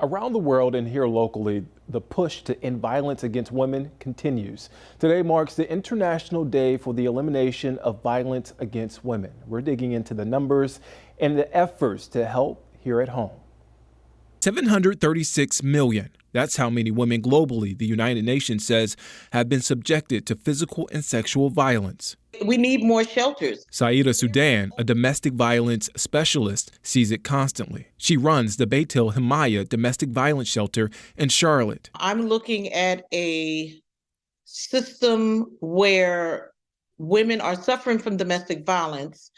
Around the world and here locally, the push to end violence against women continues. Today marks the International Day for the Elimination of Violence Against Women. We're digging into the numbers and the efforts to help here at home. 736 million. That's how many women globally, the United Nations says, have been subjected to physical and sexual violence. We need more shelters. Saida Sudan, a domestic violence specialist, sees it constantly. She runs the Beit El Himaya domestic violence shelter in Charlotte. I'm looking at a system where women are suffering from domestic violence,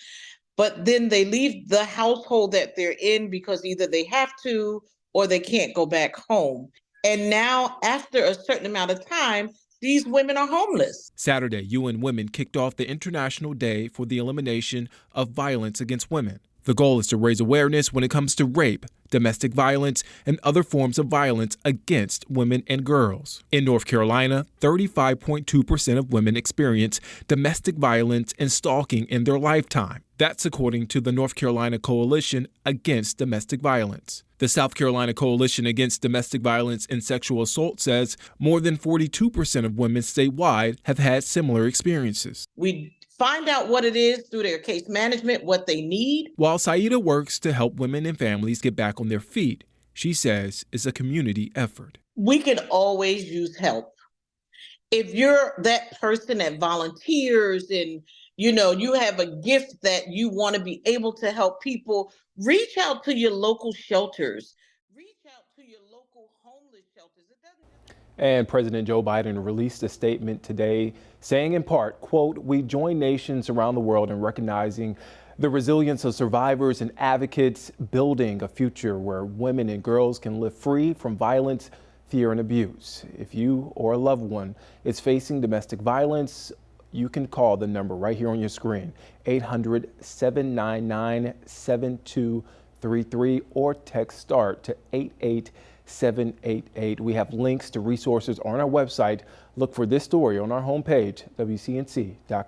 but then they leave the household that they're in because either they have to or they can't go back home. And now, after a certain amount of time, these women are homeless. Saturday, UN Women kicked off the International Day for the Elimination of Violence Against Women. The goal is to raise awareness when it comes to rape, domestic violence, and other forms of violence against women and girls. In North Carolina, 35.2% of women experience domestic violence and stalking in their lifetime. That's according to the North Carolina Coalition Against Domestic Violence. The South Carolina Coalition Against Domestic Violence and Sexual Assault says more than 42% of women statewide have had similar experiences. We find out what it is through their case management, what they need. While Saida works to help women and families get back on their feet, she says it's a community effort. We can always use help. If you're that person that volunteers and you have a gift that you want to be able to help people, reach out to your local shelters. Reach out to your local homeless shelters. And President Joe Biden released a statement today saying in part, quote, "We join nations around the world in recognizing the resilience of survivors and advocates, building a future where women and girls can live free from violence, fear, and abuse." If you or a loved one is facing domestic violence, you can call the number right here on your screen, 800-799-7233, or text START to 88788. We have links to resources on our website. Look for this story on our homepage, WCNC.com.